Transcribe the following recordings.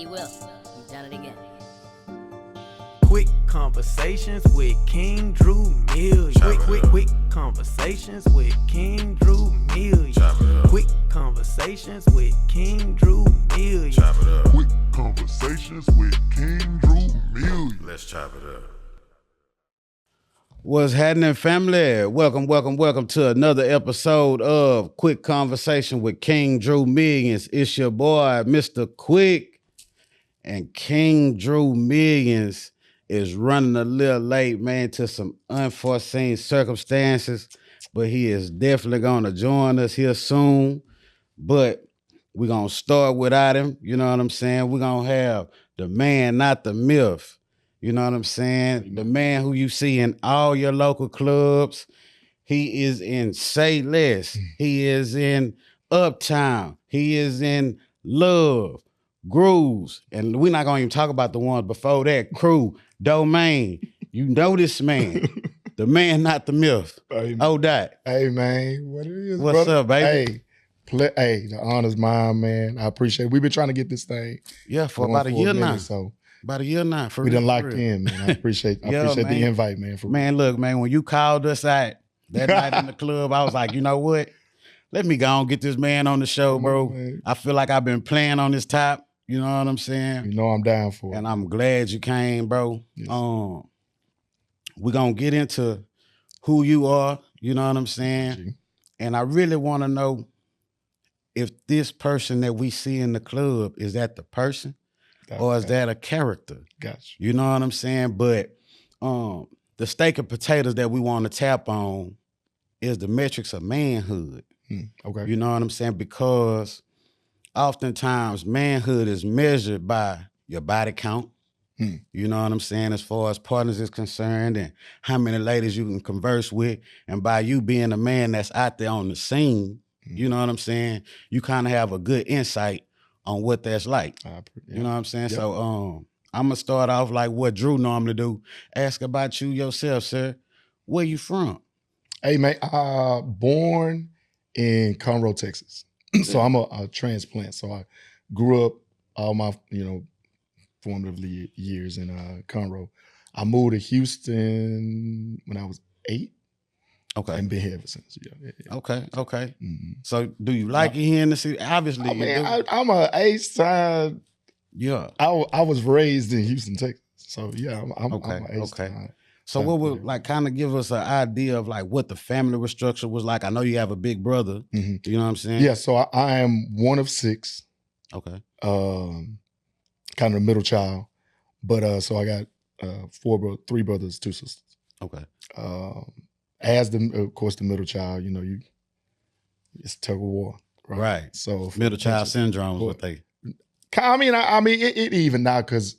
He will. He's done it again. Quick conversations with King Drew Million. Quick conversations with King Drew Million. Quick conversations with King Drew Million. Quick conversations with King Drew Million. Let's chop it up. What's happening, family? Welcome to another episode of Quick Conversation with King Drew Millions. It's your boy, Mr. Quick, and King Drew Millions is running a little late, man, to some unforeseen circumstances, but he is definitely going to join us here soon. But we're going to start without him, you know what I'm saying? We're going to have the man, not the myth. You know what I'm saying? The man who you see in all your local clubs. He is in Say Less. He is in Uptown. He is in Love, Grooves. And we're not going to even talk about the ones before that. Crew, Domain. You know this man. The man, not the myth. Hey, Oh, that. Hey, man. What it is, What's brother? up, baby? Hey, the honor's mine, man. I appreciate it. We've been trying to get this thing. Yeah, for going about a year minute, now. So About a year now. For we done real, locked for real. in, man. I appreciate Yeah, the man. invite, man. For Man, look, man, when you called us out that night in the club, I was like, you know what? Let me go and get this man on the show, Come bro. on, man. I feel like I've been playing on this top. You know what I'm saying? You know I'm down for it. And I'm glad you came, bro. Yes. We're going to get into who you are. You know what I'm saying? G. And I really want to know if this person that we see in the club, is that the person or is that a character? Gotcha. You know what I'm saying? But the steak and potatoes that we want to tap on is the metrics of manhood. Okay. You know what I'm saying? Because oftentimes manhood is measured by your body count. You know what I'm saying? As far as partners is concerned and how many ladies you can converse with. And by you being a man that's out there on the scene, you know what I'm saying? You kind of have a good insight on what that's like. You know what I'm saying? Yep. So I'm going to start off like what Drew normally do. Ask about you yourself, sir. Where you from? Hey, man. Born in Conroe, Texas. So I'm a transplant. So I grew up all my, formatively years in Conroe. I moved to Houston when I was 8. Okay. And been here ever since. Yeah. Okay. Mm-hmm. So do you like it here in the city? Obviously, I you mean, do. I'm a H-Side. Yeah. I was raised in Houston, Texas. So yeah, I'm Okay, a H-Side. okay. So what would like kind of give us an idea of like what the family structure was like? I know you have a big brother. Mhm. You know what I'm saying? Yeah, so I am one of 6, Okay. kind of the middle child. But so I got 3 brothers, 2 sisters. Okay. As of course the middle child, it's tug of war, Right. So Middle child syndrome is what they. I mean, it even now because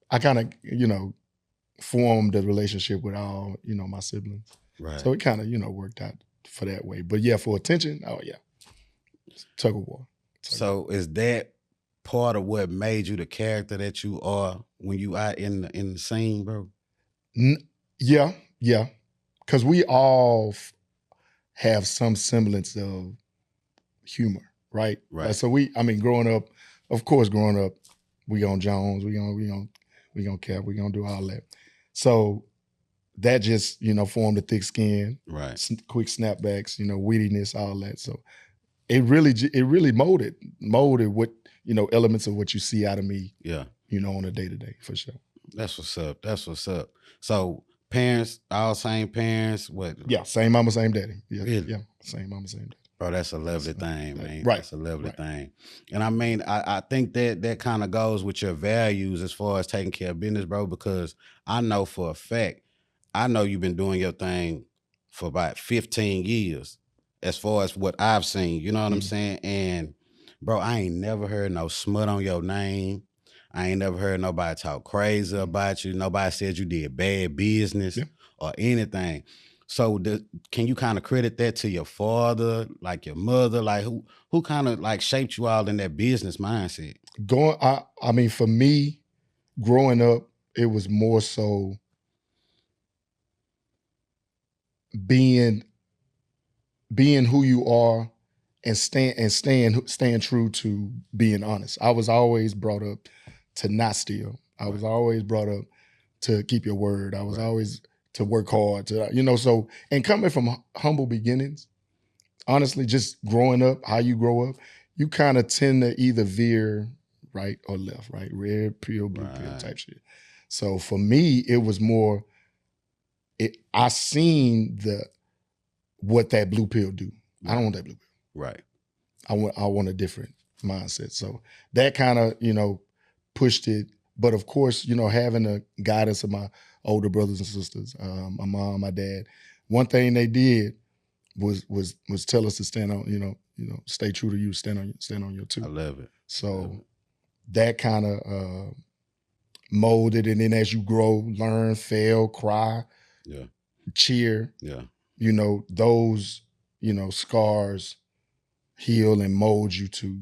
I kind of formed a relationship with all my siblings, Right. so it kind of worked out for that way. But yeah, for attention, oh yeah, it's tug of war. So is that part of what made you the character that you are when you out in the scene, bro? Yeah, because we all have some semblance of humor, right? Right. So growing up, we on Jones, we gonna Cap, we gonna do all that. So that just formed a thick skin, Right. quick snapbacks, wittiness, all that. So it really molded what elements of what you see out of me, Yeah. on a day-to-day for sure. That's what's up. So parents, all same parents, what? Yeah, same mama, same daddy. Yeah, Really? yeah, same mama, same daddy. Bro, that's a lovely thing, man. Right. That's a lovely thing. And I mean, I think that kind of goes with your values as far as taking care of business, bro, because I know for a fact, I know you've been doing your thing for about 15 years as far as what I've seen, you know what I'm saying? And bro, I ain't never heard no smut on your name. I ain't never heard nobody talk crazy about you. Nobody said you did bad business or anything. So can you kind of credit that to your father, like your mother, like who kind of like shaped you all in that business mindset? For me, growing up, it was more so being who you are and staying true to being honest. I was always brought up to not steal. I was always brought up to keep your word. I was always to work hard, so, and coming from humble beginnings, honestly, just growing up, how you grow up, you kind of tend to either veer right or left, right? Red pill, blue pill type shit. So for me, it was more, I seen what that blue pill do. I don't want that blue pill. Right. I want a different mindset. So that kind of, pushed it. But of course, having the guidance of my older brothers and sisters, my mom, my dad, one thing they did was tell us to stand on, stay true to you, stand on your two. I love it. So that kind of molded, and then as you grow, learn, fail, cry, cheer, those, scars heal and mold you to,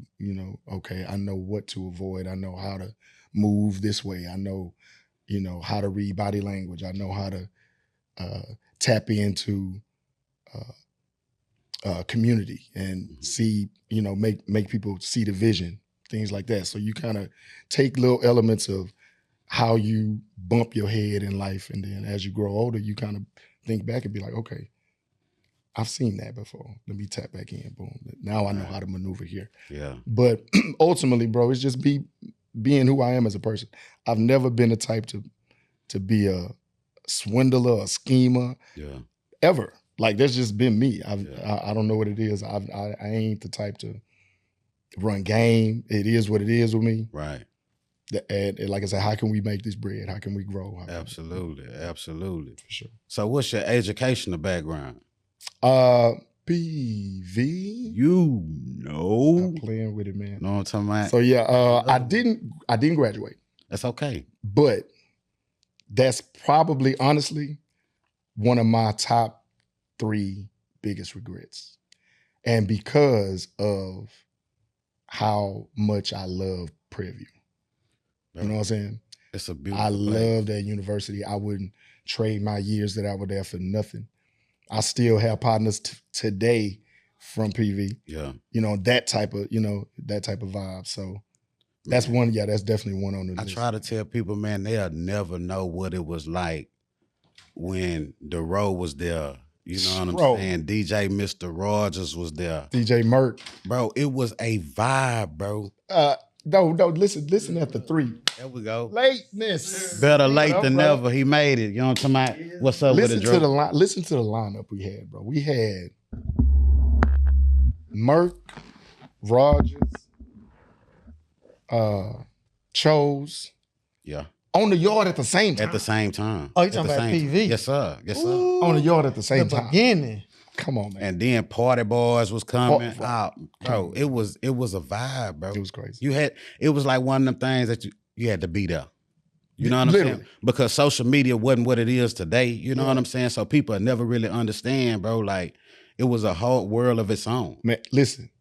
okay, I know what to avoid. I know how to move this way. I know, how to read body language. I know how to tap into community and see, make people see the vision, things like that. So you kind of take little elements of how you bump your head in life, and then as you grow older, you kind of think back and be like, okay, I've seen that before. Let me tap back in. Boom. Now I know how to maneuver here. Yeah. But ultimately, bro, it's just being who I am as a person. I've never been the type to be a swindler, a schemer, ever. Like, that's just been me. I don't know what it is. I ain't the type to run game. It is what it is with me. Right. And like I said, how can we make this bread? How can we grow? Absolutely. For sure. So what's your educational background? PV. I'm playing with it, man. Know what I'm talking about? So yeah, I didn't graduate. That's okay. But that's probably, honestly, one of my top 3 biggest regrets. And because of how much I love Prairie View. You know what I'm saying? It's a beautiful I place. love that university. I wouldn't trade my years that I was there for nothing. I still have partners today from PV. Yeah. That type of vibe. So that's one, that's definitely one on the list. I try to tell people, man, they'll never know what it was like when the road was there. You know what I'm saying? DJ Mr. Rogers was there. DJ Merck. Bro, it was a vibe, bro. No, listen at the 3. There we go. Lateness. Better late than never. He made it. You know what I'm talking about? What's up with it, Drew? Listen to the lineup we had, bro. We had Merck, Rogers, Chose. Yeah. On the yard at the same time. At the same time. Oh, you talking about PV? Yes, sir. Yes, sir. Ooh, on the yard at the same time. Beginning. Come on, man. And then Party Boys was coming out. Bro, it was a vibe, bro. It was crazy. It was like one of them things that you had to be there. You know what I'm saying? Because social media wasn't what it is today. You know what I'm saying? So people never really understand, bro. Like, it was a whole world of its own. Man, listen.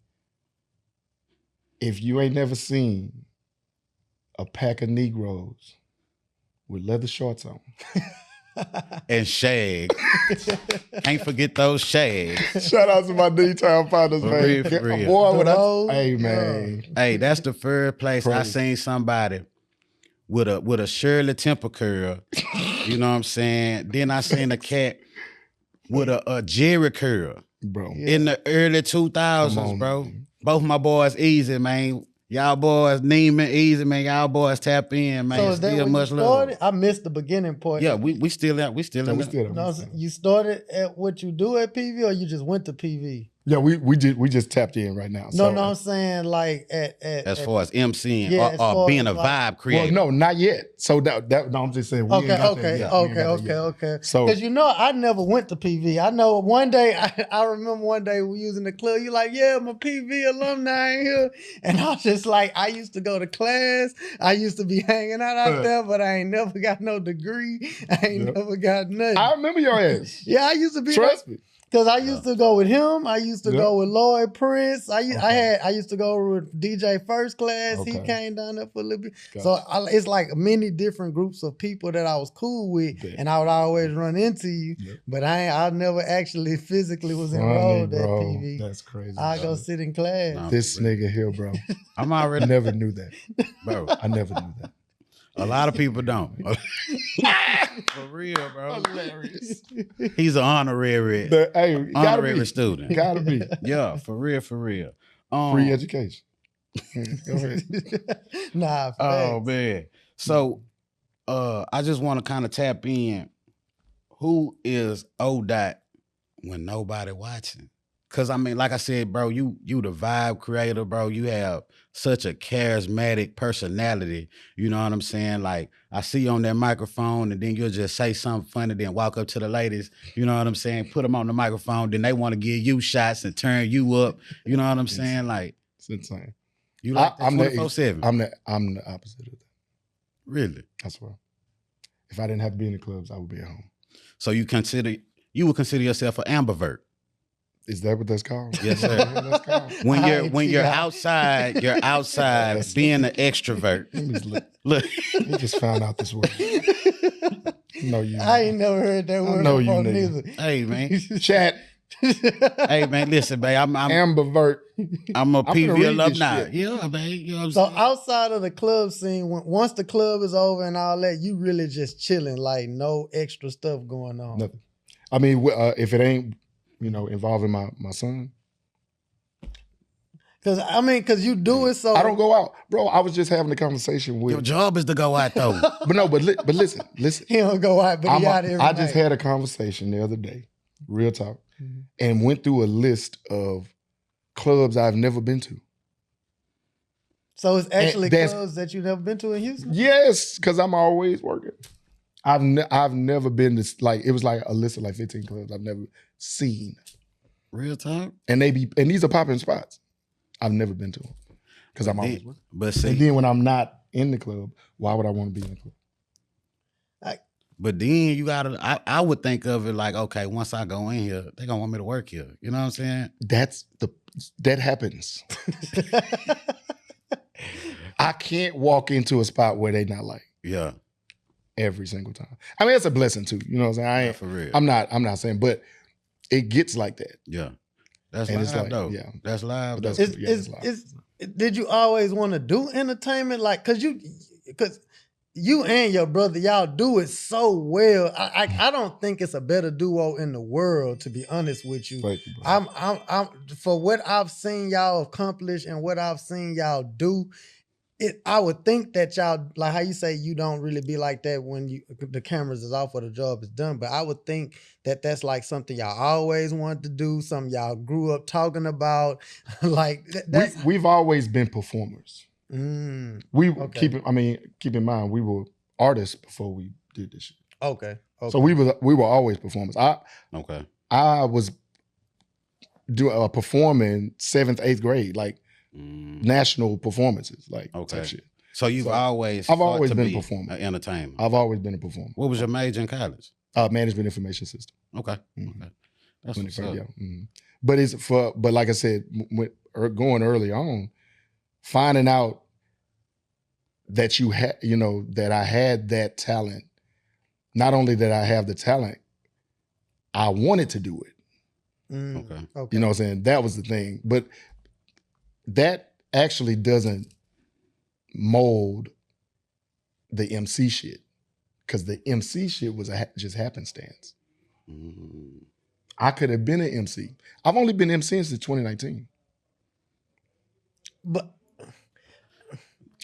If you ain't never seen a pack of Negroes with leather shorts on. And shag. Can't forget those shags. Shout out to my D-Town partners, man. For real. Boy, hey, man. Hey, that's the first place I seen somebody with a Shirley Temple curl. You know what I'm saying? Then I seen a cat with a Jerry curl. Bro. In the early 2000s, bro. Man. Both my boys easy, man. Y'all boys, Neiman, easy, man. Y'all boys tap in, man. So is that still when much you love. started? I missed the beginning part. Yeah, we still in. No, you started at what you do at PV, or you just went to PV? Yeah, we just tapped in right now. No, I'm saying like as far as MCing yeah, or being a vibe creator. Well, no, not yet. So that no, I'm just saying. Okay. So because I never went to PV. I know one day I remember one day we was in the club. You like, yeah, I'm a PV alumni in here, and I was just like, I used to go to class. I used to be hanging out there, but I ain't never got no degree. I ain't never got nothing. I remember your ass. Yeah, I used to be. Trust me. Because I used to go with him. I used to go with Lloyd Prince. I used to go with DJ First Class. He came down there for a little bit. Gotcha. So it's like many different groups of people that I was cool with, and I would always run into you. But I never actually physically was enrolled at PV. That's crazy. I go sit in class. This nigga here, bro. I'm already never knew that, bro. I never knew that. A lot of people don't. For real, bro. Hilarious. He's an honorary Hey, gotta be. student. Gotta be. Yeah, for real, for real. Free education. Go ahead. Nah, Oh facts. man. So I just want to kind of tap in. Who is ODOT when nobody watching? Cause I mean, like I said, bro, you the vibe creator, bro. You have such a charismatic personality. You know what I'm saying? Like I see you on that microphone, and then you'll just say something funny, then walk up to the ladies. You know what I'm saying? Put them on the microphone, then they want to give you shots and turn you up. You know what I'm saying? Like It's insane. you like that 24/7. I'm the opposite of that. Really? I swear. If I didn't have to be in the clubs, I would be at home. So you would consider yourself an ambivert. Is that what that's called? Yes, sir. That's called? When you're outside being an extrovert. Let me just Look, you just found out this word. No, you. I ain't never heard that word know you before nigga. neither. hey man, Chat. hey man, listen, babe, I'm Ambivert. I'm a I'm gonna PV read this alumni. shit. Yeah, man. You know what I'm So saying? outside of the club scene, once the club is over and all that, you really just chilling, like no extra stuff going on. Nothing. I mean, if it ain't, involving my son, Cause you do it so. I don't go out, bro. I was just having a conversation Your with, job is to go out though. but listen. He don't go out, but he out every I just night. had a conversation the other day, real talk, and went through a list of clubs I've never been to. So it's actually that's- clubs that you've never been to in Houston. Yes, because I'm always working. I've never been to, like, it was like a list of like 15 clubs I've never seen, Real talk. and these are popping spots. I've never been to them because I'm always working. But And see, then when I'm not in the club, why would I want to be in the club? but then you gotta. I would think of it like, okay, once I go in here, they gonna want me to work here. You know what I'm saying? That happens. I can't walk into a spot where they not like Yeah, every single time. I mean, it's a blessing too. You know what I'm saying? I yeah, ain't, for real. I'm not saying, but it gets like that. Yeah, that's And live it's like, though. yeah. That's live. But Though. that's- yeah, it's Did you always want to do entertainment? Like, cause you and your brother, y'all do it so well. I don't think it's a better duo in the world, to be honest with you. Thank you, bro. I'm for what I've seen y'all accomplish and what I've seen y'all do. I would think that y'all, like how you say you don't really be like that when the cameras is off or the job is done, but I would think that that's like something y'all always wanted to do, something y'all grew up talking about. Like that's We've always been performers. We Okay. keep in mind we were artists before we did this shit. okay. So we were always performers. Okay. I was performing 7th, 8th grade, like national performances, like Okay. type shit. So you've always I've fought always to been be a performer. an entertainer. I've always been a performer. What was your major in college? Management information system. Okay. Mhm. Okay. That's When what's it first- up. yeah. But like I said, going early on, finding out that that I had that talent. Not only that I have the talent, I wanted to do it. Okay. Okay. You know what I'm saying? That was the thing. But that actually doesn't mold the MC shit. Because the MC shit was just happenstance. Mm. I could have been an MC. I've only been MCing since 2019. But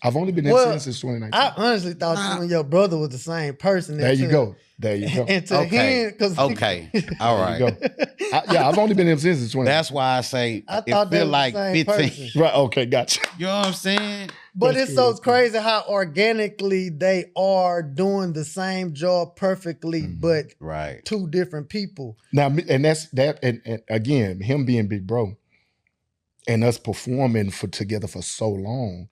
I've only been Well, MCing since 2019. I honestly thought you and your brother was the same person. There you go. There you go. And to Okay. him, because Okay. All There you right. go. I've only been MCing since 2019. That's why I say I it thought that feel was like the same 15. person. Right. Okay. Gotcha. You know what I'm saying? But That's it's cool, so that's cool. crazy how organically they are doing the same job perfectly, but Right. two different people. Now, and that's that. And again, him being Big Bro and us performing together for so long,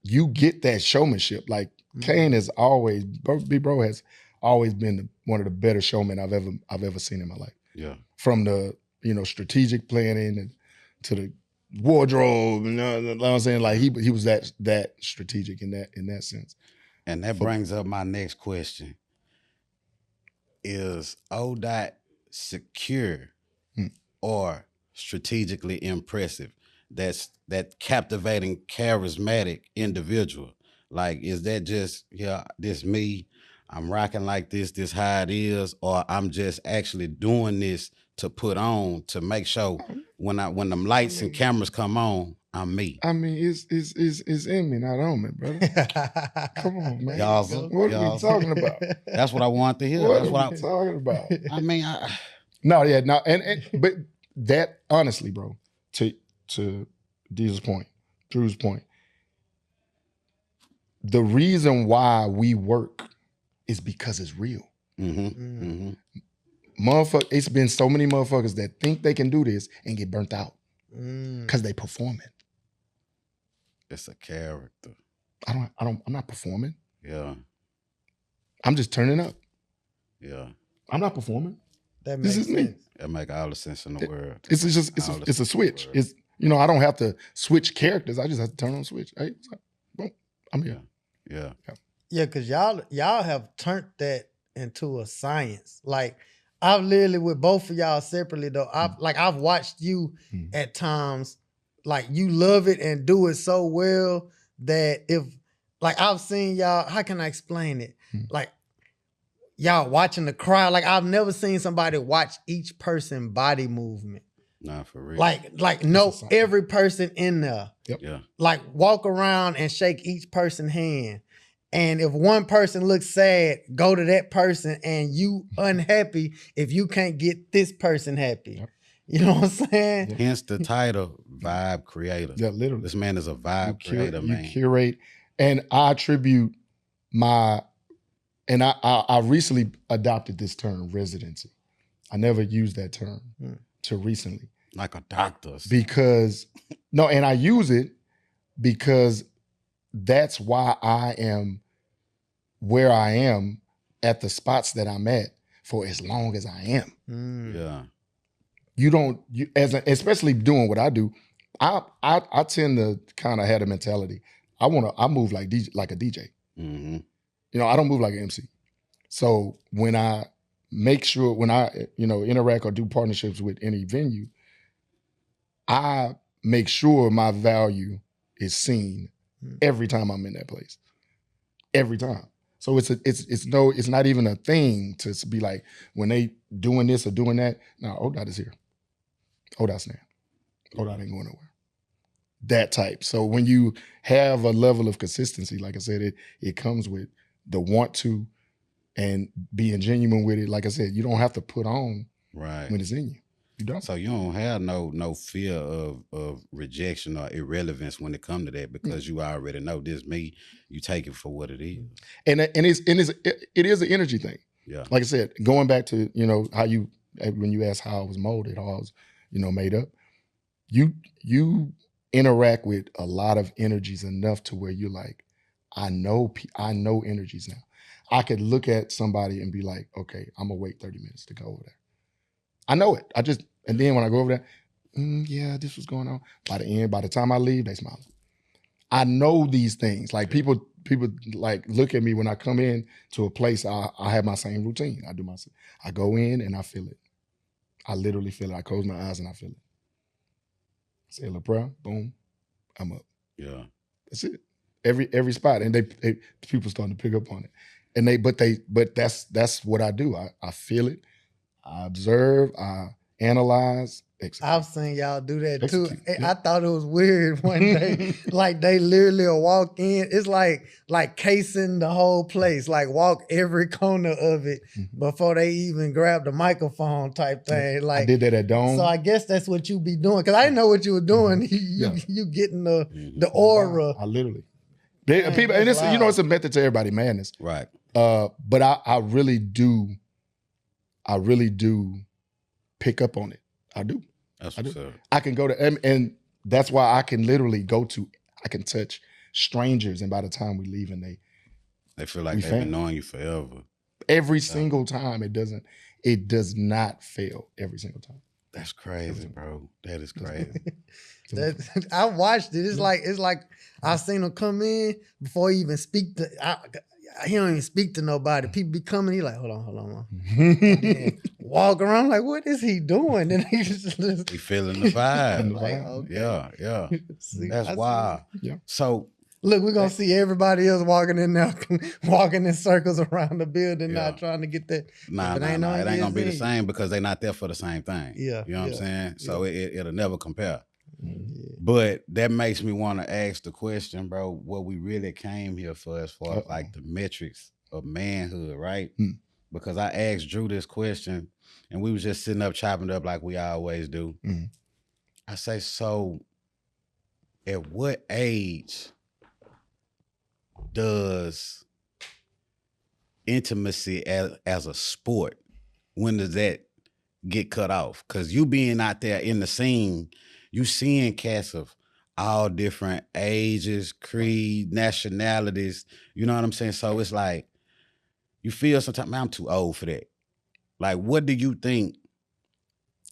you get that showmanship. Like Kane has always, Big Bro has always been one of the better showmen I've ever seen in my life. Yeah. From the strategic planning and to the wardrobe. You know what I'm saying? Like he was that strategic in that sense. And that brings up my next question. Is ODOT secure or strategically impressive? That's that captivating, charismatic individual. Like, is that just, this me? I'm rocking like this how it is, or I'm just actually doing this to put on to make sure when them lights and cameras come on, I'm me. I mean, it's in me, not on me, brother. Come on, man. Y'all, What are we talking about? That's what I want to hear. What That's are what we talking about? I mean. But that honestly, bro, to Drew's point, the reason why we work is because it's real. It's been so many motherfuckers that think they can do this and get burnt out because they performing. It's a character. I'm not performing. Yeah. I'm just turning up. Yeah. I'm not performing. That makes This is sense. me. That make all the sense in the world. It's a switch. It's I don't have to switch characters. I just have to turn on a switch. Hey, it's like, boom, I'm here. Yeah. Yeah, because y'all have turned that into a science. Like, I've literally, with both of y'all separately though, I've watched you at times, like, you love it and do it so well that if, like, I've seen y'all, how can I explain it? Like, y'all watching the crowd. Like, I've never seen somebody watch each person body movement. Nah, for real. Like know every person in there. Yep. Yeah. Like, walk around and shake each person's hand. And if one person looks sad, go to that person, and you unhappy if you can't get this person happy. Yep. You know what I'm saying? Yep. Hence the title, Vibe Creator. Yeah, literally. This man is a vibe creator, man. You curate, and I attribute I recently adopted this term, residency. I never used that term till recently. Like a doctor. And I use it because that's why I am where I am at the spots that I'm at for as long as I am. Yeah. Especially doing what I do, I tend to kind of have a mentality. I move like a DJ. I don't move like an MC. So when I make sure, when I interact or do partnerships with any venue, I make sure my value is seen every time I'm in that place. Every time. So it's not even a thing to be like, when they doing this or doing that, no, ODOT is here. ODOT's now. ODOT ain't going nowhere. That type. So when you have a level of consistency, like I said, it comes with the want to and being genuine with it. Like I said, you don't have to put on when it's in you. You don't. So you don't have no fear of rejection or irrelevance when it comes to that, because you already know this me. You take it for what it is. And it is an energy thing. Yeah. Like I said, going back to how when you asked how I was molded, how I was made up, you interact with a lot of energies enough to where you're like, I know energies now. I could look at somebody and be like, okay, I'm gonna wait 30 minutes to go over there. I know it. And then when I go over there, yeah, this was going on. By the time I leave, they smiling. I know these things. Like people like look at me when I come in to a place. I have my same routine. I go in and I feel it. I literally feel it. I close my eyes and I feel it. Say a little prayer, boom, I'm up. Yeah. That's it. Every spot. And they people starting to pick up on it. And but that's what I do. I feel it. I observe, I analyze, execute. I've seen y'all do that too. Execute. I thought it was weird one day. Like, they literally will walk in. It's like casing the whole place. Like, walk every corner of it before they even grab the microphone type thing. Like, I did that at Dome. So I guess that's what you be doing. Cause I didn't know what you were doing. You getting the aura. I literally. People, and it's a method to everybody madness. Right. But I really do pick up on it. I do. That's I do. what's up. I can go to, and that's why I can literally I can touch strangers, and by the time we leave, and they feel like they've been knowing you forever. Every single time. It does not fail every single time. That's crazy, bro. That is crazy. I watched it. It's like I seen him come in before he even speak to. He don't even speak to nobody. People be coming. He like, hold on. Walk around like, what is he doing? And he just he feeling the vibe. like, okay. Yeah. See, That's wild. Yeah. So Look, we're gonna see everybody else walking in there, walking in circles around the building, not trying to get that. Nah, it ain't gonna be the same because they're not there for the same thing. Yeah, you know what I'm saying. So it'll never compare. Yeah. But that makes me want to ask the question, bro, what we really came here for as far as like the metrics of manhood, right? Because I asked Drew this question and we was just sitting up chopping it up like we always do. I say, so at what age does intimacy as a sport, when does that get cut off? Because you being out there in the scene, you seeing cats of all different ages, creed, nationalities, you know what I'm saying? So it's like, you feel sometimes, man, I'm too old for that. Like, what do you think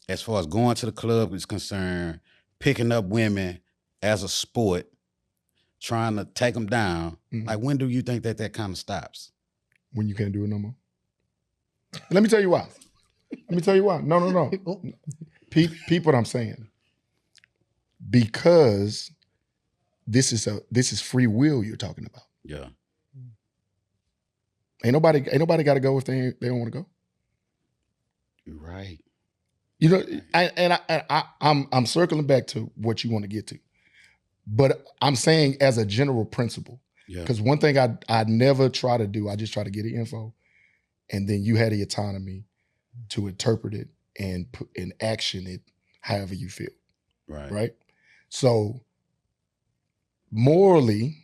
as far as going to the club is concerned, picking up women as a sport, trying to take them down? Like, when do you think that kind of stops? When you can't do it no more. Let me tell you why. No. Peep what I'm saying. Because this is free will you're talking about. Yeah. Ain't nobody got to go if they don't want to go. You're right. You know, I'm circling back to what you want to get to, but I'm saying as a general principle. Because one thing I never try to do, I just try to get the info, and then you had the autonomy to interpret it and put in action it however you feel. Right. So morally,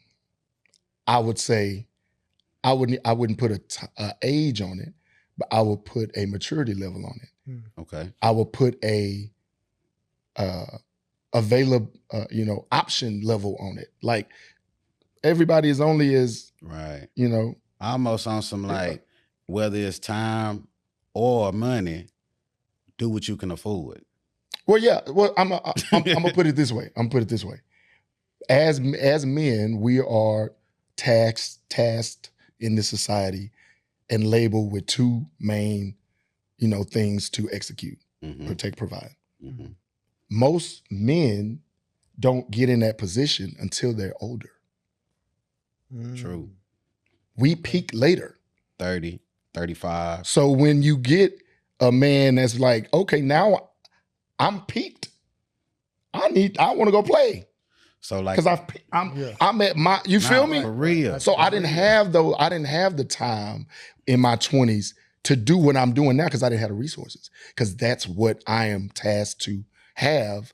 I would say I wouldn't put a age on it, but I would put a maturity level on it. Okay. I would put a available option level on it. Like, everybody is only as almost on some like, whether it's time or money, do what you can afford. Well, yeah. Well, I'm gonna put it this way. As men, we are tasked in this society and labeled with two main, things to execute: protect, provide. Most men don't get in that position until they're older. True. We peak later. 30, 35. So when you get a man that's like, okay, now I'm peaked. I want to go play. So like, because I'm at my, you feel me? For real. So I didn't have the time in my 20s to do what I'm doing now because I didn't have the resources. Because that's what I am tasked to have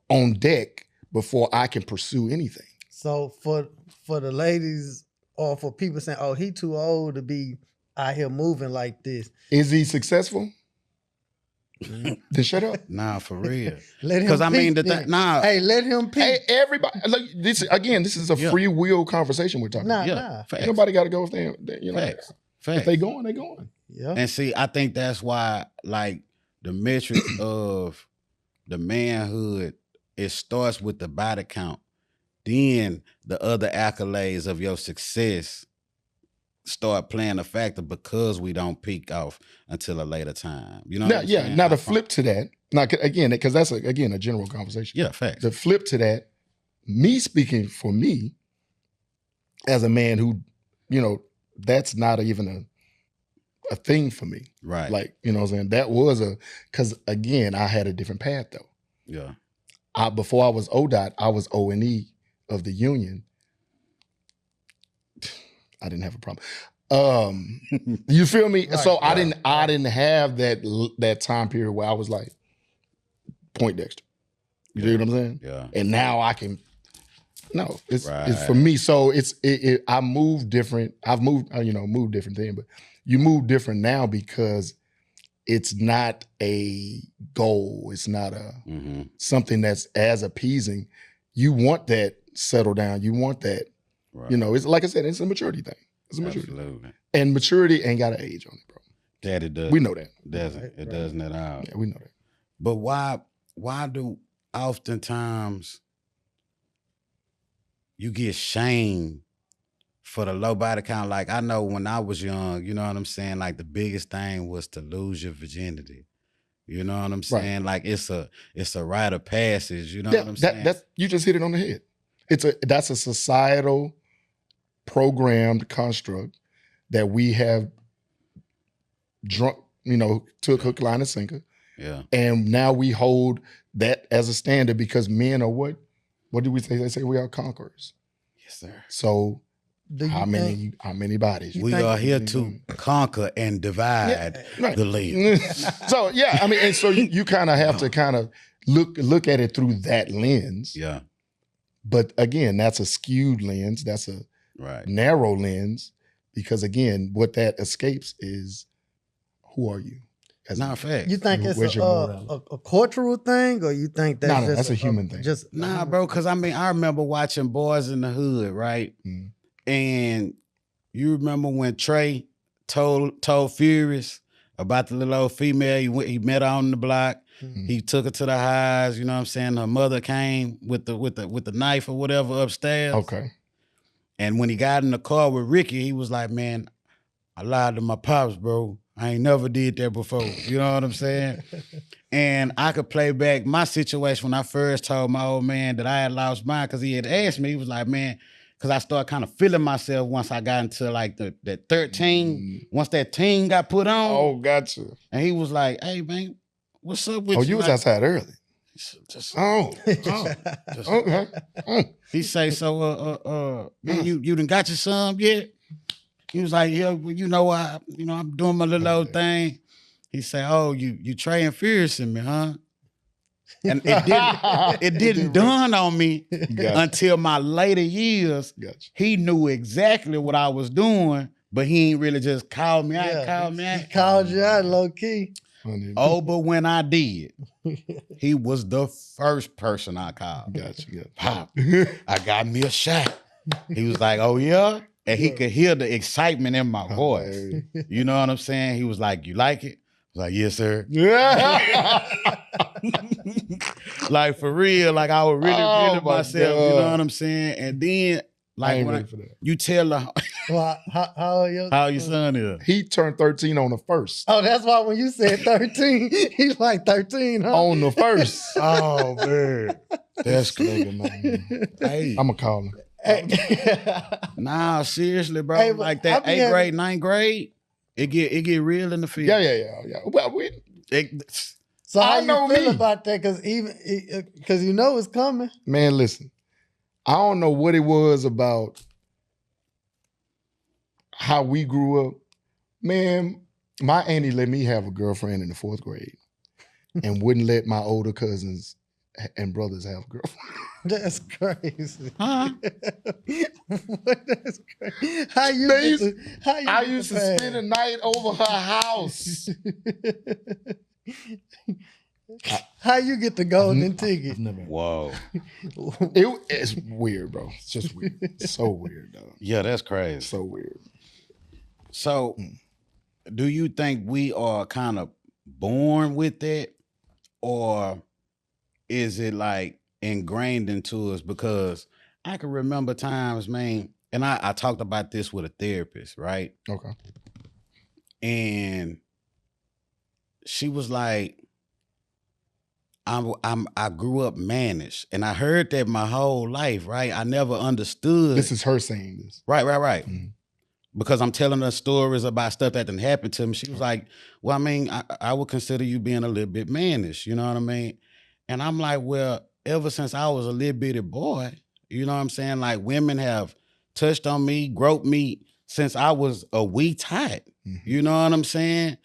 on deck before I can pursue anything. So for the ladies or for people saying, oh, he too old to be out here moving like this. Is he successful? Then shut up. Nah, for real. Let him Because I mean, hey, let him pick. Hey, everybody. Look, this is a free will conversation we're talking about. Nah. Ain't nobody got to go if they Facts. If they going, they going. Yeah. And see, I think that's why, like, the metric of the manhood, it starts with the body count. Then the other accolades of your success start playing a factor because we don't peak off until a later time. You know what I'm saying? Now the flip to that, again, because that's a general conversation. Yeah, facts. The flip to that, me speaking for me as a man who, that's not even a thing for me. Right. Like, you know what I'm saying? That was because again, I had a different path though. Yeah. Before I was ODOT, I was O&E of the union. I didn't have a problem. You feel me? Right, so right, I didn't have that time period where I was like Poindexter. You know what I'm saying? Yeah. And now I can. No, it's for me. So I moved different. I've moved, moved different thing, but you move different now because it's not a goal. It's not something that's as appeasing. You want that settle down. You want that. Right. It's like I said, it's a maturity thing. It's a maturity thing. And maturity ain't got an age on it, bro. That it does. We know that. It doesn't at all. Yeah, we know that. But why do oftentimes you get shamed for the low body count? Like, I know when I was young, you know what I'm saying? Like, the biggest thing was to lose your virginity. You know what I'm saying? Right. Like, it's a rite of passage. You know what I'm saying? You just hit it on the head. That's a societal programmed construct that we have took hook, line, and sinker. Yeah. And now we hold that as a standard because men are what? What do we say? They say we are conquerors. Yes, sir. So how think, many bodies? We are here to conquer and divide the land. So yeah, I mean, and so you kind of have to kind of look at it through that lens. Yeah. But again, that's a skewed lens. That's a narrow lens because again, what that escapes is who are you? Not a fact. You think it's a cultural thing, or you think that's just that's a human thing? Nah, bro. Because I mean, I remember watching Boys in the Hood, right? Mm. And you remember when Trey told Furious about the little old female he met her on the block. Mm-hmm. He took her to the highs. You know what I'm saying? Her mother came with the knife or whatever upstairs. Okay. And when he got in the car with Ricky, he was like, "Man, I lied to my pops, bro. I ain't never did that before." You know what I'm saying? And I could play back my situation when I first told my old man that I had lost mine because he had asked me. He was like, "Man," because I started kind of feeling myself once I got into like that 13. Once that teen got put on. Oh, gotcha. And he was like, "Hey, man, what's up with you?" Oh, you was outside early. Okay. He say, "So, man, you done got your son yet?" He was like, "Yeah, well, I'm doing my little old thing." He said, "Oh, you Trey and Fierce in me, huh?" And it didn't dawn on me until my later years. Gotcha. He knew exactly what I was doing, but he ain't really just called me out. He called you out low key. Oh, but when I did, he was the first person I called. Gotcha. Pop, I got me a shot. He was like, "Oh yeah?" And he could hear the excitement in my voice. You know what I'm saying? He was like, "You like it?" I was like, "Yes, sir." Like for real, like I was really feeling myself. God. You know what I'm saying? And then, like when you tell her, well, how your son is? He turned 13 on the 1st. Oh, that's why when you said 13, he's like 13, huh? On the 1st. Oh man, that's crazy, man. Hey, I'm gonna call him. Nah, seriously, bro. Hey, like that 8th grade, 9th grade, it get real in the field. Yeah. Well, so how you feel about that? Because you know it's coming. Man, listen, I don't know what it was about how we grew up. Man, my auntie let me have a girlfriend in the 4th grade and wouldn't let my older cousins and brothers have a girlfriend. That's crazy. Huh? That's crazy. I used to spend the night over her house. How you get the golden ticket? Whoa. It's weird, bro. It's just weird. It's so weird, though. Yeah, that's crazy. So weird. So, do you think we are kind of born with that, or is it like ingrained into us? Because I can remember times, man, and I talked about this with a therapist, right? Okay. And she was like, I grew up mannish, and I heard that my whole life, right? I never understood. This is her saying this. Right. Mm-hmm. Because I'm telling her stories about stuff that didn't happen to me. She was like, "Well, I mean, I would consider you being a little bit mannish, you know what I mean?" And I'm like, well, ever since I was a little bitty boy, you know what I'm saying? Like women have touched on me, groped me since I was a wee tot. Mm-hmm. You know what I'm saying?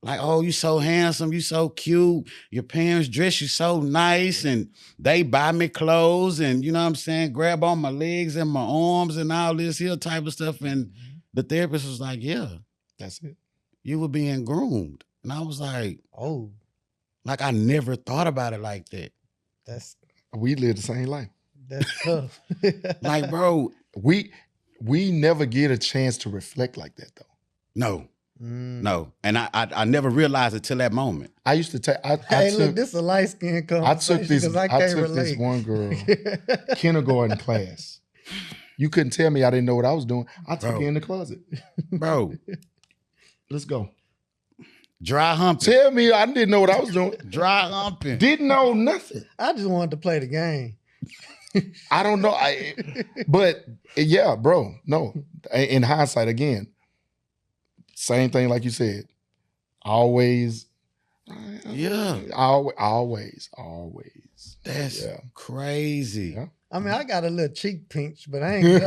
Like, "Oh, you so handsome, you so cute, your parents dress you so nice, and they buy me clothes, and you know what I'm saying, grab on my legs and my arms and all this here type of stuff." And the therapist was like, "Yeah, that's it. You were being groomed." And I was like, "Oh, like I never thought about it like that." We live the same life. That's tough. Like, bro, we never get a chance to reflect like that, though. No. No, and I never realized it till that moment. I used to take. Look, this is a light skin conversation. I took this one girl kindergarten class. You couldn't tell me I didn't know what I was doing. I took her in the closet, bro. Let's go. Dry humping. Tell me I didn't know what I was doing. Dry humping. Didn't know nothing. I just wanted to play the game. I don't know. But yeah, bro. No, in hindsight, again, same thing like you said. Always. Yeah. Always. That's crazy. Yeah. I mean, I got a little cheek pinch, but I ain't.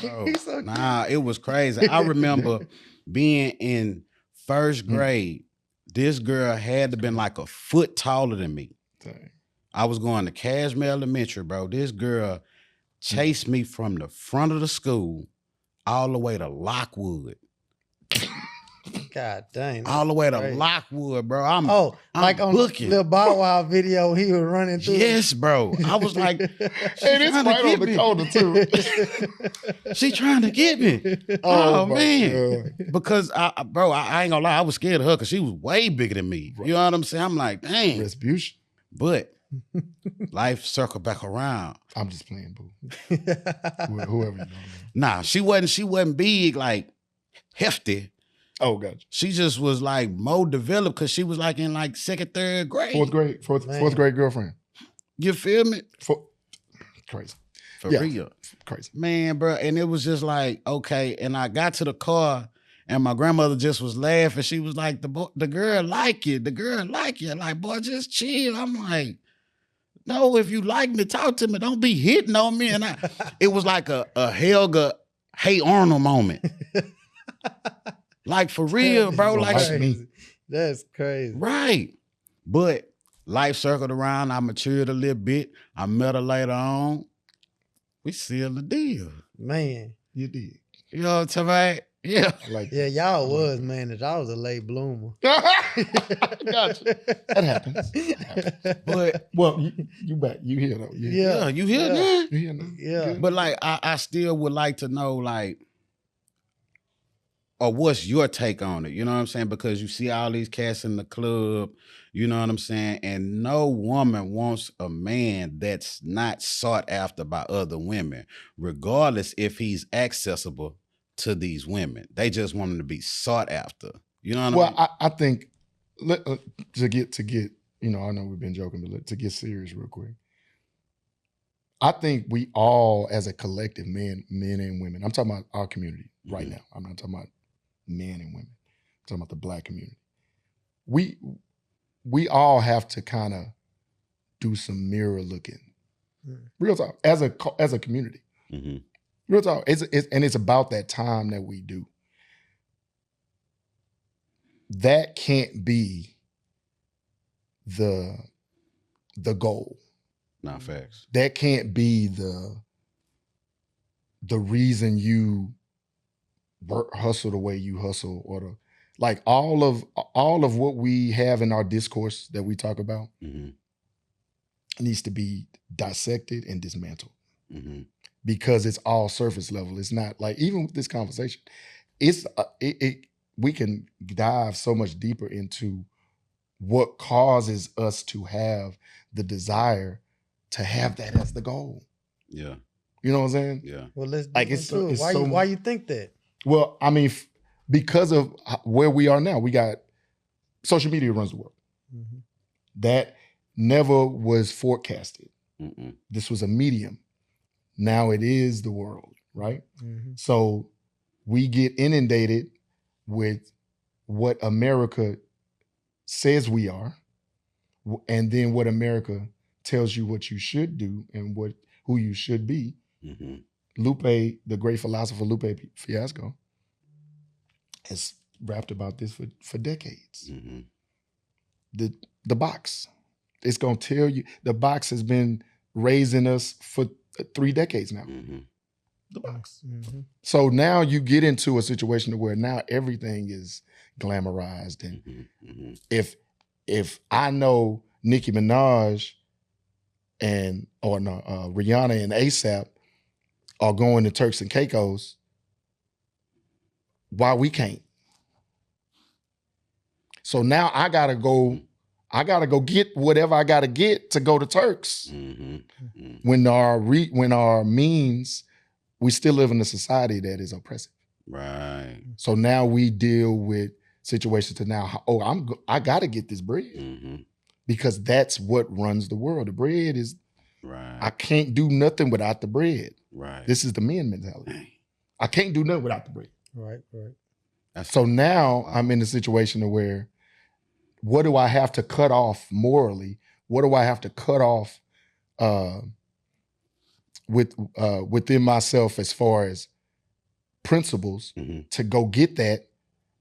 Bro, He's so nah, it was crazy. I remember being in first grade. This girl had to been like a foot taller than me. Dang. I was going to Cashmere Elementary, bro. This girl chased me from the front of the school all the way to Lockwood. God dang. All the way to crazy. Lockwood, bro. I'm like on booking. the Bow Wow video, he was running through. Yes, bro. I was like, And it's right on the corner too. she trying to get me. Oh man. God. Because I ain't gonna lie, I was scared of her because she was way bigger than me. You know what I'm saying? I'm like, dang. Retribution. But life circled back around. I'm just playing, boo. Whoever you know. Nah, she wasn't big, like hefty. Oh, gotcha. She just was like more developed because she was like in like second, third grade. Fourth grade girlfriend. You feel me? Crazy. For real. Crazy. Man, bro. And it was just like, okay. And I got to the car and my grandmother just was laughing. She was like, the girl like you. The girl like you. Like, boy, just chill. I'm like, no, if you like me, talk to me. Don't be hitting on me. And it was like a Helga, Hey Arnold moment. Like for real, bro. Like me. That's crazy. Right. But life circled around. I matured a little bit. I met her later on. We sealed the deal. Man. You did. You know what I'm talking about? Yeah. Like Yeah, y'all was, man. Y'all was a late bloomer. Gotcha. That happens. But well, you back. You here though. yeah, you here now? You here now. Yeah. Good. But like I still would like to know, like, or what's your take on it? You know what I'm saying? Because you see all these cats in the club, you know what I'm saying? And no woman wants a man that's not sought after by other women, regardless if he's accessible to these women. They just want him to be sought after. You know what I mean? Well, I think to get, you know, I know we've been joking, but to get serious real quick. I think we all, as a collective, men and women, I'm talking about our community right now. I'm not talking about men and women. I'm talking about the Black community. We all have to kind of do some mirror looking. Real talk, as a community. Mm-hmm. Real talk. It's about that time that we do. That can't be the goal. Not facts. That can't be the reason you hustle the way you hustle, or like all of what we have in our discourse that we talk about needs to be dissected and dismantled. Mm-hmm. Because it's all surface level. It's not like, even with this conversation, we can dive so much deeper into what causes us to have the desire to have that as the goal. Yeah. You know what I'm saying? Yeah. Well, let's like dig into it. Why you think that? Well, I mean, because of where we are now, we got social media runs the world. Mm-hmm. That never was forecasted. Mm-mm. This was a medium. Now it is the world, right? Mm-hmm. So we get inundated with what America says we are, and then what America tells you what you should do and who you should be. Mm-hmm. Lupe, the great philosopher Lupe Fiasco, has rapped about this for decades. Mm-hmm. The box, it's gonna tell you, the box has been raising us for 3 decades now. Mm-hmm. The box. Mm-hmm. So now you get into a situation where now everything is glamorized, and if I know Nicki Minaj Rihanna and ASAP are going to Turks and Caicos, why we can't? So now I gotta go get whatever I gotta get to go to Turks. Mm-hmm. Mm-hmm. When our means, we still live in a society that is oppressive. Right. So now we deal with situations to now, I gotta get this bread. Mm-hmm. Because that's what runs the world. The bread is Right. I can't do nothing without the bread. Right. This is the men mentality. I can't do nothing without the bread. Right. So now I'm in a situation where what do I have to cut off morally? What do I have to cut off within myself as far as principles to go get that?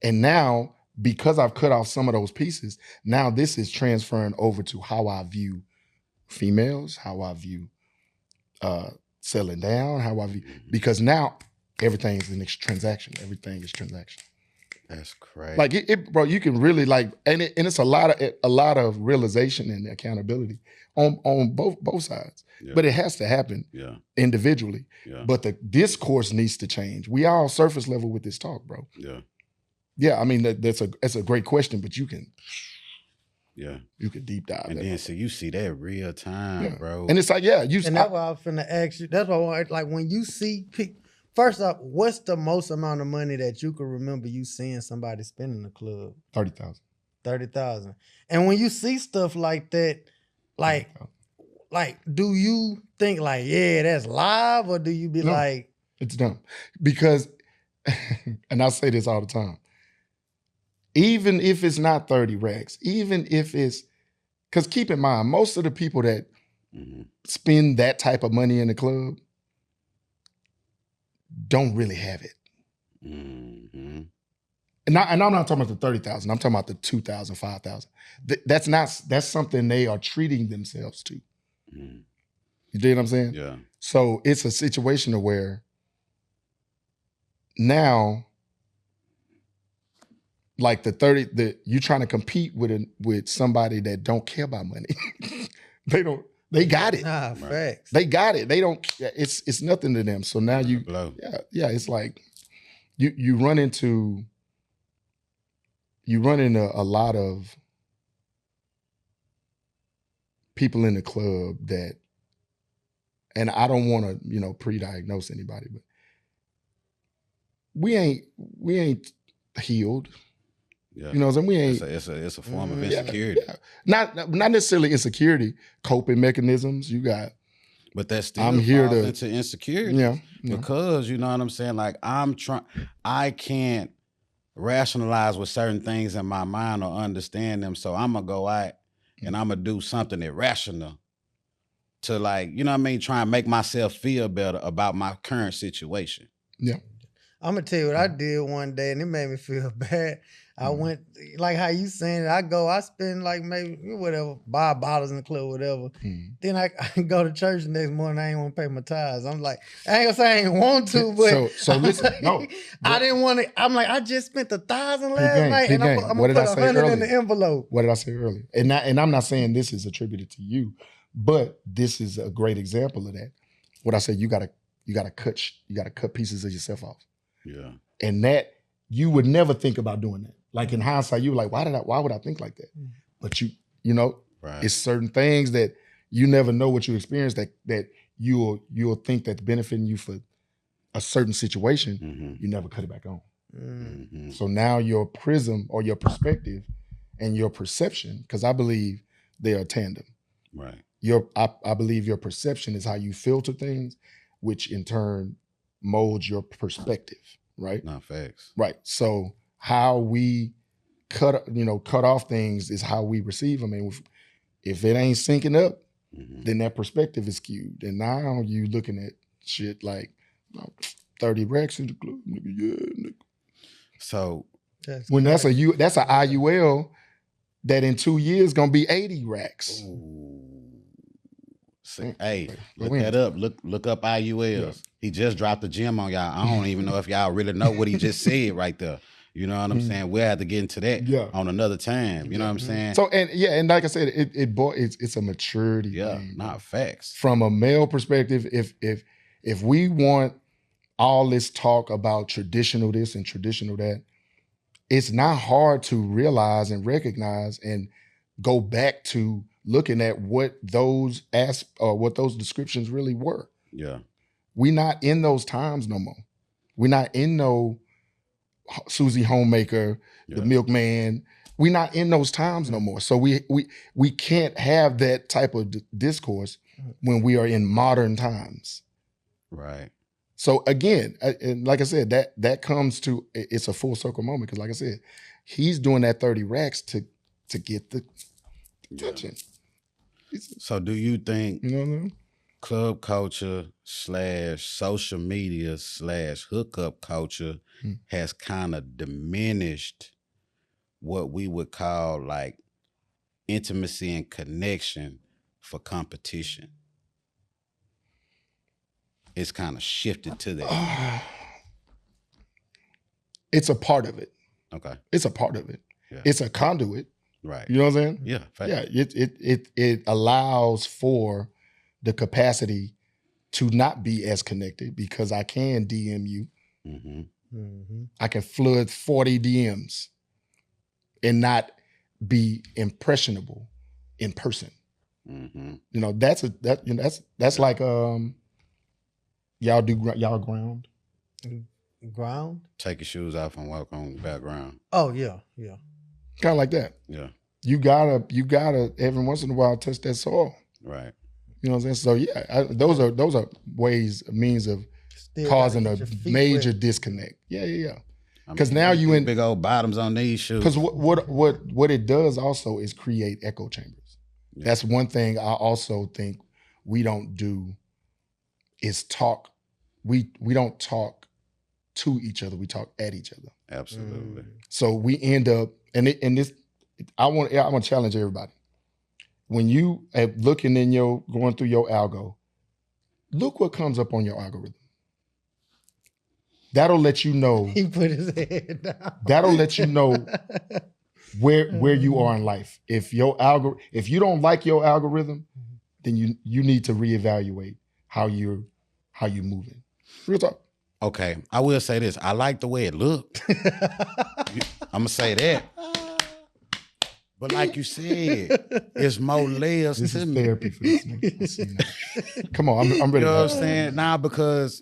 And now, because I've cut off some of those pieces, now this is transferring over to how I view females, how I view settling down, how I view, because now everything is a transaction. Everything is transaction. That's crazy. Like bro, you can really and it's a lot of realization and accountability on both sides. Yeah. But it has to happen individually. Yeah. But the discourse needs to change. We are surface level with this talk, bro. Yeah. Yeah, I mean that's a great question, but you can deep dive. And then so you see that real time, bro. And it's like, and that's why I was finna ask you. That's why like when you see first off, what's the most amount of money that you can remember you seeing somebody spend in the club? 30,000. 30,000. And when you see stuff like that, like do you think like, yeah, that's live, or do you be like, it's dumb? Because, and I say this all the time, even if it's not 30 racks, even if it's, because keep in mind, most of the people that spend that type of money in the club don't really have it. Mm-hmm. And I'm not talking about the 30,000. I'm talking about the 2,000, 5,000. That's something they are treating themselves to. Mm. You dig what I'm saying? Yeah. So it's a situation where now, like you trying to compete with somebody that don't care about money. They got it. nah, facts. They got it. They don't. It's nothing to them. So now it's like you run into a lot of people in the club that, and I don't want to pre-diagnose anybody, but we ain't healed. Yeah. You know what I'm saying? We ain't. It's a form of insecurity. Yeah. Not necessarily insecurity, coping mechanisms. You got. But that still I'm here falls to into insecurity. Yeah. Because you know what I'm saying? Like I can't rationalize with certain things in my mind or understand them. So I'm gonna go out and I'm gonna do something irrational to, like, you know what I mean, try and make myself feel better about my current situation. Yeah. I'm gonna tell you what I did one day, and it made me feel bad. I went, like how you saying it, I spend like maybe whatever, buy bottles in the club, whatever. Then I go to church the next morning, I ain't want to pay my tithes. I'm like, I ain't gonna say I ain't want to, but so listen, no. I didn't want to. I'm like, I just spent $1,000 last night, and I'm gonna put 100 in the envelope. What did I say earlier? And I'm not saying this is attributed to you, but this is a great example of that. What I said, you gotta cut pieces of yourself off. Yeah. And that you would never think about doing that. Like in hindsight, you were like, why would I think like that? But you know, right. It's certain things that you never know what you experience that you'll think that's benefiting you for a certain situation. You never cut it back on. So now your prism or your perspective and your perception, because I believe they are tandem. Right. I believe your perception is how you filter things, which in turn molds your perspective. Right. Not facts. Right. So how we cut off things is how we receive them. And if it ain't syncing up, then that perspective is skewed. And now you looking at shit like 30 racks in the club, nigga. Yeah, nigga. So when that's an IUL that in 2 years gonna be 80 racks. Hey, look that up. Look up IULs. Yeah. He just dropped a gem on y'all. I don't even know if y'all really know what he just said right there. You know what I'm saying? We'll have to get into that on another time. You know what I'm saying? So and like I said, it's a maturity thing. Not facts. From a male perspective, if we want all this talk about traditional this and traditional that, it's not hard to realize and recognize and go back to looking at what those descriptions really were. Yeah. We not in those times no more. We're not in no Susie Homemaker, the milkman. We're not in those times no more. So we can't have that type of discourse when we are in modern times. Right. So again, and like I said, that comes to, it's a full circle moment because like I said, he's doing that 30 racks to get the attention. So do you think You know what I mean? club culture / social media / hookup culture has kind of diminished what we would call like intimacy and connection for competition? It's kind of shifted to that. It's a part of it. Okay. It's a part of it. Yeah. It's a conduit. Right. You know what I'm saying? Yeah. Fact. Yeah. It allows for the capacity to not be as connected because I can DM you. I can flood 40 DMs and not be impressionable in person. You know, that's like y'all ground. Ground? Take your shoes off and walk on the background. Oh yeah. Kind of like that. Yeah. You gotta every once in a while touch that soil. Right. You know what I'm saying? So yeah, those are means of Still causing gotta a get your feet major wet. disconnect. Yeah. I Because mean, now you in big old bottoms on these shoes. because what it does also is create echo chambers. Yeah. That's one thing I also think we don't do is talk. We don't talk to each other. We talk at each other. Absolutely. So we end up I want to challenge everybody. When you are looking going through your algo, look what comes up on your algorithm. That'll let you know. He put his head down. That'll let you know where you are in life. If you don't like your algorithm, then you need to reevaluate how you're moving. Real talk. Okay, I will say this. I like the way it looked. I'm gonna say that. But like you said, it's more layers This to is me. therapy for this nigga. I see now. Come on, I'm ready. You know to what I'm saying? Nah, because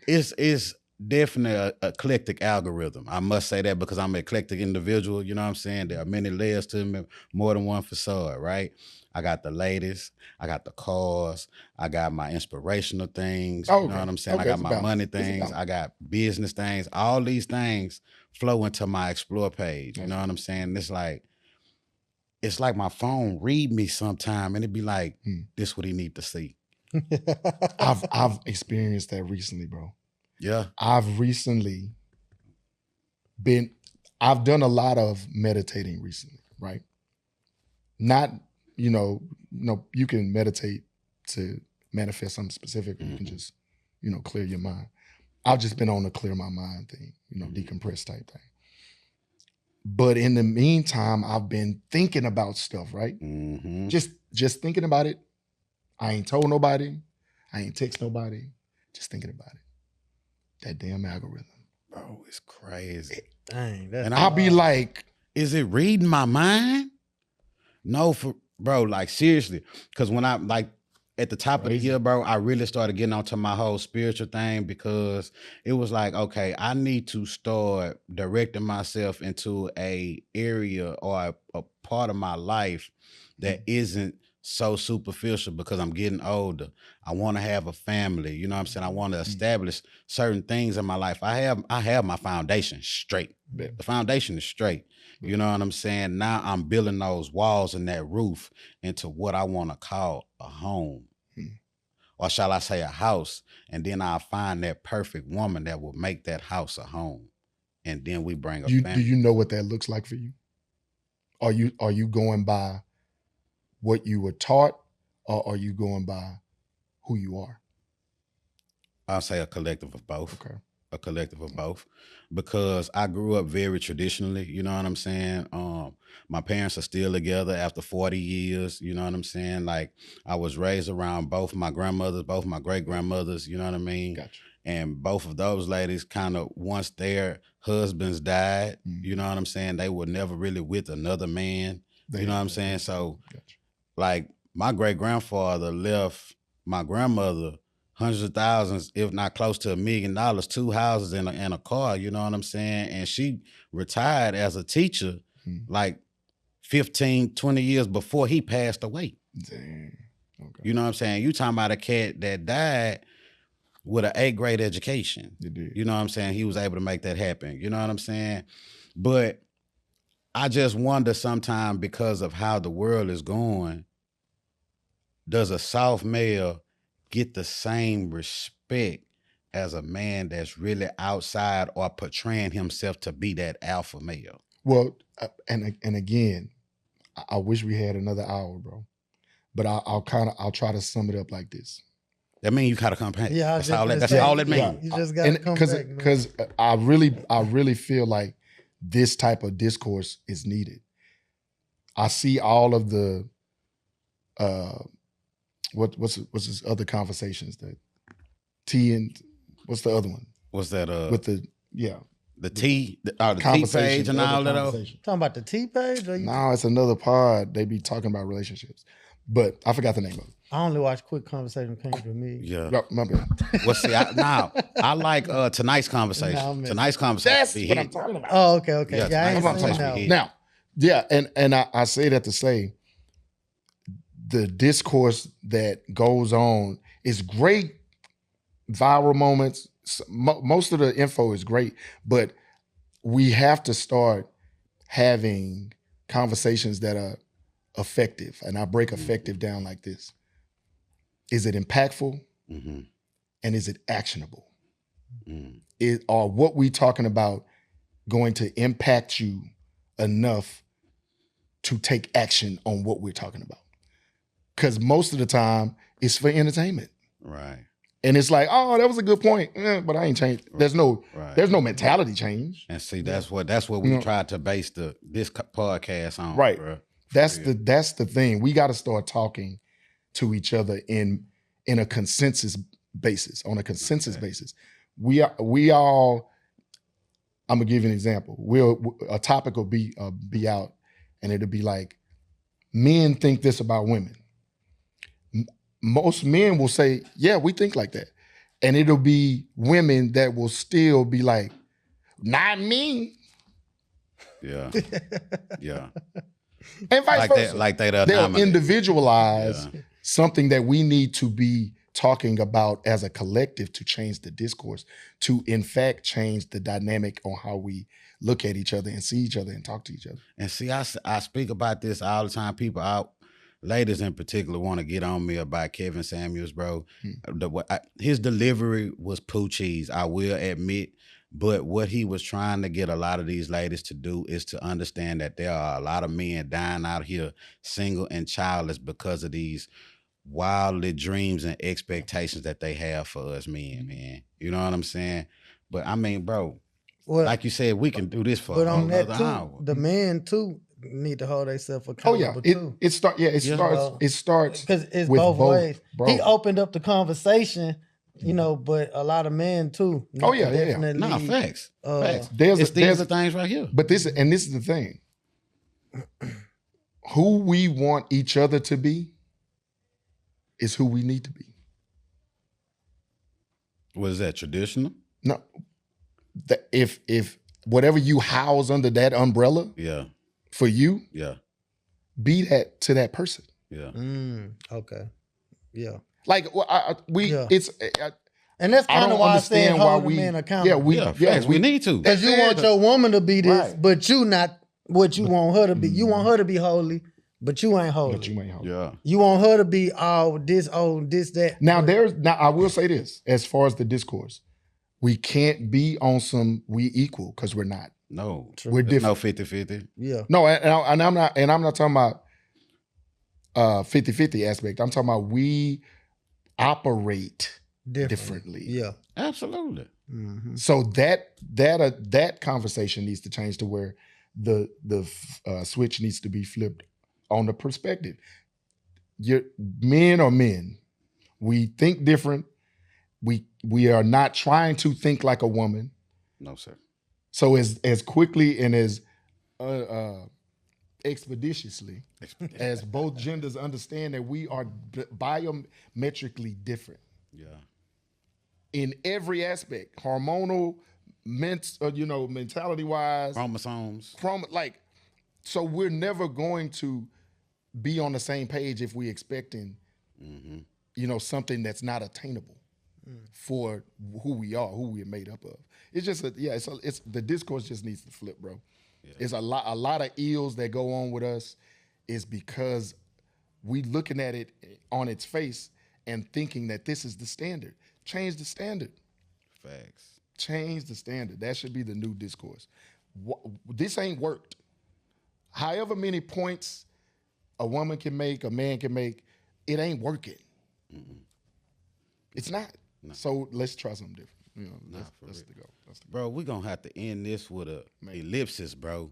it's definitely an eclectic algorithm. I must say that because I'm an eclectic individual. You know what I'm saying? There are many layers to me, more than one facade, right? I got the latest, I got the cars, I got my inspirational things. Oh, you know okay. what I'm saying? Okay, I got it's a my balance. money It's a things, balance. I got business things. All these things flow into my explore page. You know what I'm saying? It's like my phone read me sometime and it'd be like, this what he need to see. I've experienced that recently, bro. Yeah. I've recently I've done a lot of meditating recently, right? Not, you can meditate to manifest something specific, or you can just, clear your mind. I've just been on a clear my mind thing, decompress type thing. But in the meantime, I've been thinking about stuff, right? Just thinking about it. I ain't told nobody. I ain't text nobody. Just thinking about it. That damn algorithm. Bro, it's crazy. Dang, And I'll be like, is it reading my mind? No, bro, like seriously. Because when I like at the top of the year, bro, I really started getting onto my whole spiritual thing because it was like, okay, I need to start directing myself into a area or a part of my life that isn't so superficial because I'm getting older. I want to have a family. You know what I'm saying? I want to establish certain things in my life. I have my foundation straight. The foundation is straight. You know what I'm saying? Now I'm building those walls and that roof into what I want to call a home. Or shall I say a house? And then I'll find that perfect woman that will make that house a home. And then we bring a family. Do you know what that looks like for you? Are you going by what you were taught, or are you going by who you are? I'll say a collective of both. Okay. A collective of both, because I grew up very traditionally, you know what I'm saying? My parents are still together after 40 years, you know what I'm saying? Like I was raised around both my grandmothers, both my great grandmothers, you know what I mean? Gotcha. And both of those ladies kind of, once their husbands died, you know what I'm saying? They were never really with another man, you know what I'm saying? So like my great grandfather left my grandmother hundreds of thousands, if not close to $1 million, 2 houses and a car, you know what I'm saying? And she retired as a teacher like 15, 20 years before he passed away. Dang. Okay. You know what I'm saying? You talking about a cat that died with an 8th grade education. You did. You know what I'm saying? He was able to make that happen. You know what I'm saying? But I just wonder sometimes, because of how the world is going, does a soft male get the same respect as a man that's really outside or portraying himself to be that alpha male? Well, and again, I wish we had another hour, bro. But I'll try to sum it up like this. That means you gotta come back. Yeah, that's all it means. Yeah, you just gotta come back. Because I really feel like this type of discourse is needed. I see all of the what's this other conversations that T and what's the other one? What's that? With the the T page and all that. Talking about the T page? Or No, it's another pod. They be talking about relationships, but I forgot the name of it. I only watch Quick Conversation with King Drew me. Yeah. No, my bad. Well, see, I like tonight's conversation. Tonight's conversation. That's be what hit. I'm talking about. Oh, okay. Yeah, Yeah, I ain't tonight's seen conversation that be one. hit. Now, yeah, and I say that to say the discourse that goes on is great. Viral moments. Most of the info is great, but we have to start having conversations that are effective. And I break effective down like this. Is it impactful? Mm-hmm. And is it actionable? Are what we talking about going to impact you enough to take action on what we're talking about? Because most of the time it's for entertainment. Right. And it's like, oh, that was a good point. But I ain't changed. There's no mentality change. And see, that's what we tried to base this podcast on. Right. Bro. That's the thing. We got to start talking to each other in a consensus basis, on a consensus basis. We all, I'm gonna give you an example. A topic will be out, and it'll be like, men think this about women. Most men will say, yeah, we think like that. And it'll be women that will still be like, not me. Yeah. Yeah. And vice Like versa. they'll individualize something that we need to be talking about as a collective to change the discourse, to in fact change the dynamic on how we look at each other and see each other and talk to each other. And see, I speak about this all the time. People out, ladies in particular, want to get on me about Kevin Samuels, bro. His delivery was poo cheese, I will admit. But what he was trying to get a lot of these ladies to do is to understand that there are a lot of men dying out here, single and childless, because of these wildly dreams and expectations that they have for us men, man. You know what I'm saying? But I mean, bro, like you said, we can do this for another hour. The men too need to hold themselves accountable too. It starts because it's with both ways. bro. He opened up the conversation, but a lot of men too. Definitely. No, facts. Facts. There's the things right here. But this is the thing. Who we want each other to be is who we need to be. Was that traditional? No. If whatever you house under that umbrella, for you, be that to that person. Yeah. Okay. Yeah. Like it's. And that's kind of why I said hold the men accountable. We need to. Because you want your woman to be this, but you not what you want her to be. You want her to be holy, but you ain't holy. Yeah. You want her to be all this, that. Now I will say this, as far as the discourse, we can't be on some we equal, because we're not. No. We're different. No 50-50. Yeah. No, and I'm not talking about 50-50 aspect. I'm talking about we operate differently. Yeah. Absolutely. Mm-hmm. So that conversation needs to change to where the switch needs to be flipped on the perspective. Men are men. We think different. We are not trying to think like a woman. No, sir. So as quickly and as expeditiously as both genders understand that we are biometrically different. Yeah. In every aspect, hormonal, mentality wise, chromosomes. So we're never going to be on the same page if we expecting You know, something that's not attainable for who we are, who we're made up of. It's just it's the discourse just needs to flip, bro. Yeah. It's a lot of ills that go on with us is because we looking at it on its face and thinking that this is the standard. Change the standard. Facts. Change the standard. That should be the new discourse. This ain't worked. However many points a woman can make, a man can make, it ain't working. It's not. No. So let's try something different. You know, that's the goal. Bro, we're going to have to end this with a ellipsis, bro.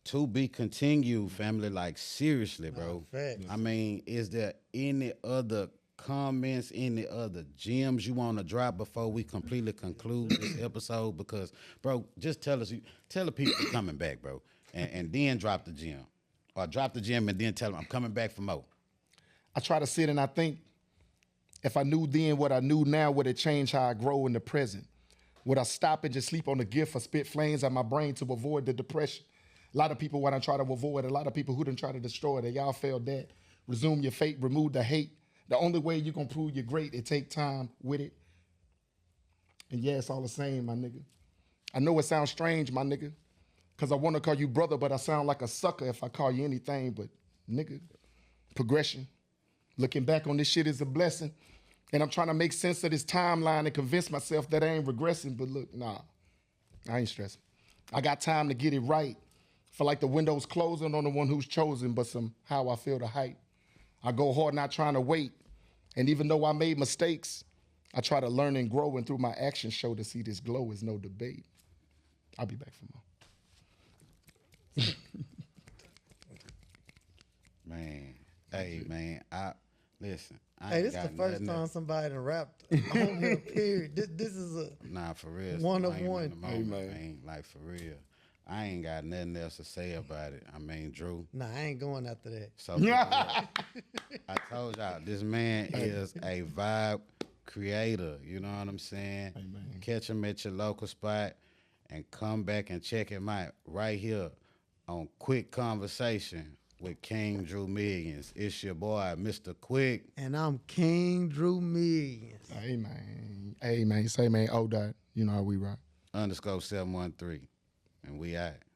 To be continued, family, like seriously, bro. I mean, is there any other comments, any other gems you want to drop before we completely conclude this episode? Because, bro, just tell the people you're coming back, bro, and then drop the gem. Or drop the gem and then tell them I'm coming back for more. I try to sit and I think, if I knew then what I knew now, would it change how I grow in the present? Would I stop and just sleep on the gift or spit flames at my brain to avoid the depression? A lot of people want to try to avoid it. A lot of people who done try to destroy it. Y'all failed that. Resume your fate, remove the hate. The only way you're going to prove you're great, it take time with it. And yeah, it's all the same, my nigga. I know it sounds strange, my nigga, because I want to call you brother, but I sound like a sucker if I call you anything but nigga. Progression. Looking back on this shit is a blessing. And I'm trying to make sense of this timeline and convince myself that I ain't regressing. But look, nah, I ain't stressing. I got time to get it right. Feel like the window's closing on the one who's chosen, but somehow I feel the hype. I go hard not trying to wait. And even though I made mistakes, I try to learn and grow, and through my actions show to see this glow is no debate. I'll be back for more. Man, hey, man, listen. Hey, this is the first time somebody done rapped on here, period. This is a for real. One of one. Hey, man. Like, for real. I ain't got nothing else to say about it. I mean, Drew. Nah, I ain't going after that. So, I told y'all, this man is a vibe creator. You know what I'm saying? Hey, man. Catch him at your local spot and come back and check him out right here on Quick Conversation with King Drew Millions. It's your boy, Mr. Quick. And I'm King Drew Millions. Hey, man. Hey, man. Say, man, O-Dot. You know how we rock. _713. And we out.